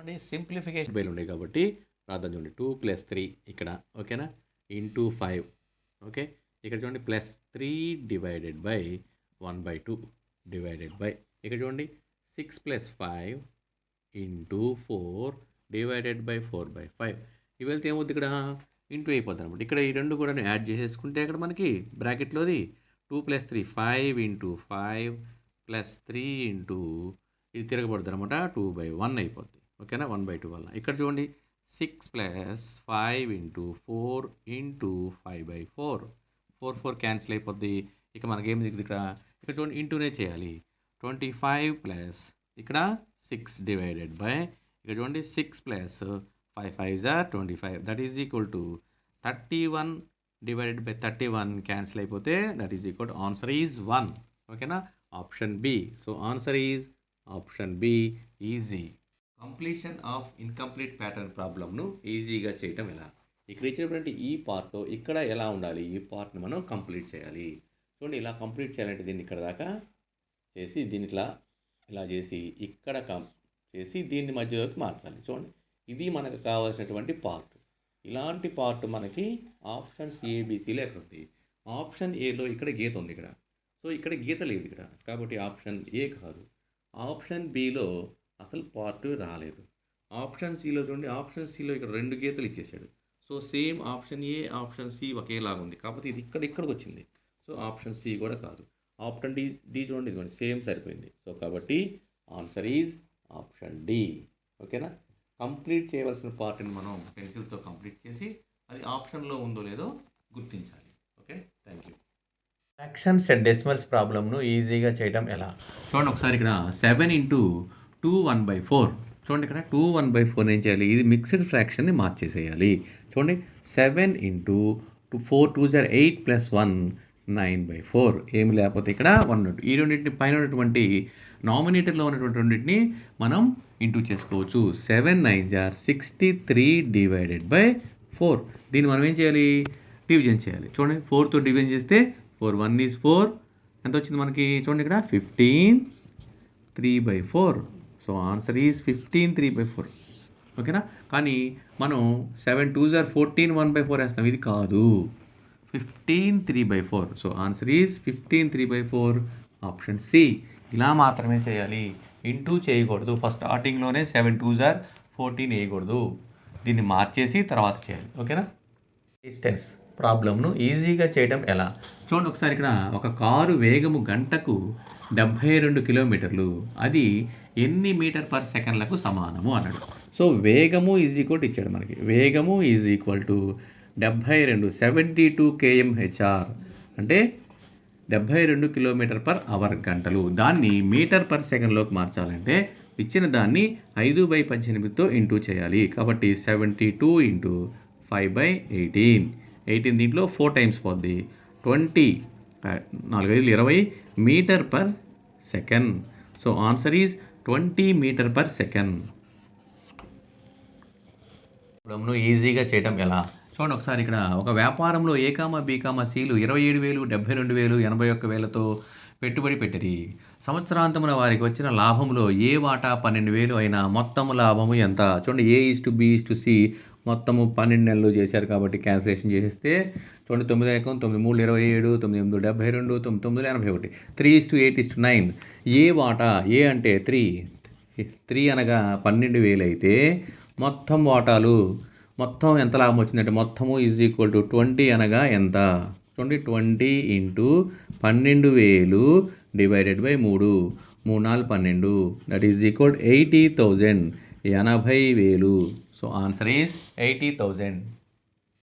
చూడండి సింప్లిఫికేషన్ బయలు ఉన్నాయి కాబట్టి రాద్దాం. చూడండి 2 + 3 ఇక్కడ ఓకేనా ఇంటూ 5 ఓకే. ఇక్కడ చూడండి +3 డివైడెడ్ బై 1/2 డివైడెడ్ బై ఇక్కడ చూడండి 6 + 5 ఇంటూ 4 డివైడెడ్ బై 4/5. ఇవి వెళ్తే ఏమవుతుంది ఇక్కడ ఇంటూ అయిపోద్ది అనమాట. ఇక్కడ ఈ రెండు కూడా యాడ్ చేసేసుకుంటే ఇక్కడ మనకి బ్రాకెట్లోది 2 + 3 5 ఇంటూ 5 + 3 ఇంటూ ఇది తిరగబడుతుంది అనమాట 2/1 అయిపోద్ది ఓకేనా 1/2 వల్ల. ఇక్కడ చూడండి 6 + 5 ఇంటూ 4 ఇంటూ 5/4 4 4 క్యాన్సిల్ అయిపోద్ది. ఇక మనకేం దిగుతుంది ఇక్కడ చూడండి ఇంటూనే చేయాలి. 25 ప్లస్ ఇక్కడ 6 డివైడెడ్ బై ఇక్కడ చూడండి 6 plus 5 5s are 25 that is equal to 31 divided by 31 cancel అయిపోతే that is equal to answer is 1 ఓకేనా option B. So answer is option B easy. Completion of incomplete pattern ప్రాబ్లమ్ను ఈజీగా చేయటం ఎలా? ఇక్కడ ఇచ్చినటువంటి ఈ పార్ట్ ఇక్కడ ఎలా ఉండాలి, ఈ పార్ట్ని మనం కంప్లీట్ చేయాలి. చూడండి ఇలా కంప్లీట్ చేయాలంటే దీన్ని ఇక్కడ దాకా చేసి దీన్ని ఇలా చేసి ఇక్కడ చేసి దీన్ని మధ్యలోకి మార్చాలి. చూడండి ఇది మనకు కావాల్సినటువంటి పార్ట్. ఇలాంటి పార్ట్ మనకి ఆప్షన్స్ ఏబిసిలో ఎక్కడ ఉంది? ఆప్షన్ ఏలో ఇక్కడ గీత ఉంది ఇక్కడ. సో ఇక్కడ గీత లేదు ఇక్కడ కాబట్టి ఆప్షన్ ఏ కాదు. ఆప్షన్ బిలో అసలు పార్ట్ రాలేదు. ఆప్షన్ సిలో చూడండి ఆప్షన్ సిలో ఇక్కడ 2 గీతలు ఇచ్చేసాడు. So same option A option C ఒకేలాగా ఉంది కాబట్టి ఇది ఇక్కడికి వచ్చింది. సో ఆప్షన్ సి కూడా కాదు. ఆప్షన్ డి చూడండి ఇదిగోండి సేమ్ సరిపోయింది. సో కాబట్టి ఆన్సర్ ఈజ్ ఆప్షన్ డి ఓకేనా. కంప్లీట్ చేయవలసిన పార్ట్ని మనం పెన్సిల్తో కంప్లీట్ చేసి అది ఆప్షన్లో ఉందో లేదో గుర్తించాలి. Okay thank you. Fractions and decimals ప్రాబ్లమ్ను ఈజీగా చేయడం ఎలా? చూడండి ఒకసారి ఇక్కడ 7 ఇంటూ 2 1/4 చూడండి ఇక్కడ 2 1/4 ఏం చేయాలి? ఇది మిక్స్డ్ ఫ్రాక్షన్ని మార్చేసేయాలి. చూడండి 7 ఇంటూ 4 2s are 8 + 1 9/4 ఏమి లేకపోతే ఇక్కడ 1 ఈ రెండింటిని పైన ఉన్నటువంటి నామినేటర్లో ఉన్నటువంటి రెండింటిని మనం ఇంటూ చేసుకోవచ్చు. 7 9s are 63 డివైడెడ్ బై 4 దీన్ని మనం ఏం చేయాలి? డివిజన్ చేయాలి. చూడండి 4తో డివిజన్ చేస్తే 4 1 is 4 ఎంత వచ్చింది మనకి? చూడండి ఇక్కడ 15 3/4 సో ఆన్సర్ ఈజ్ 15 3/4 ఓకేనా. కానీ మనం 7 2s are 14 1/4 వేస్తాం. ఇది కాదు 15 3/4 so answer is 15 3/4 option C. ఇలా మాత్రమే చేయాలి, ఇంటూ చేయకూడదు. ఫస్ట్ స్టార్టింగ్లోనే 7 2s are 14 వేయకూడదు. దీన్ని మార్చేసి తర్వాత చేయాలి ఓకేనా. డిస్టెన్స్ ప్రాబ్లమ్ను ఈజీగా చేయడం ఎలా? చూడండి ఒకసారి ఇక్కడ ఒక కారు వేగము గంటకు 72 కిలోమీటర్లు అది ఎన్ని మీటర్ పర్ సెకండ్లకు సమానము అన్నాడు. సో వేగము ఈజ్ ఈక్వల్ టు ఇచ్చాడు మనకి. వేగము ఈజ్ ఈక్వల్ టు 72 km/h అంటే 72 km/h గంటలు. దాన్ని మీటర్ పర్ సెకండ్లోకి మార్చాలంటే ఇచ్చిన దాన్ని 5/18తో ఇంటూ చేయాలి. కాబట్టి 72 ఇంటూ 5/18 18 దీంట్లో 4 టైమ్స్ పోద్ది 20 4 5 20 metre per second. So answer is 20 metre per second. ప్రాబ్లమ్ను ఈజీగా చేయడం ఎలా? చూడండి ఒకసారి ఇక్కడ ఒక వ్యాపారంలో ఏ కామా బి కామా సిలు 27,000 72,000 81,000తో పెట్టుబడి పెట్టిరి. సంవత్సరాంతమున వారికి వచ్చిన లాభంలో ఏ వాటా 12,000 అయినా మొత్తము లాభము ఎంత? చూడండి A/B/C మొత్తము 12 నెలలు చేశారు కాబట్టి క్యాల్కులేషన్ చేసేస్తే చూడండి 9 1 9 3 27 9 8 72 9 9 81 3:8:9 ఏ వాటా ఏ అంటే 3 అనగా 12,000 అయితే మొత్తం వాటాలు మొత్తం ఎంత లాభం వచ్చిందంటే మొత్తము ఈజ్ ఈక్వల్ టు 20 అనగా ఎంత? చూడండి 20 into 12,000 divided by 3 3 4 12 that is equal 80,000 80,000. So answer is 80,000.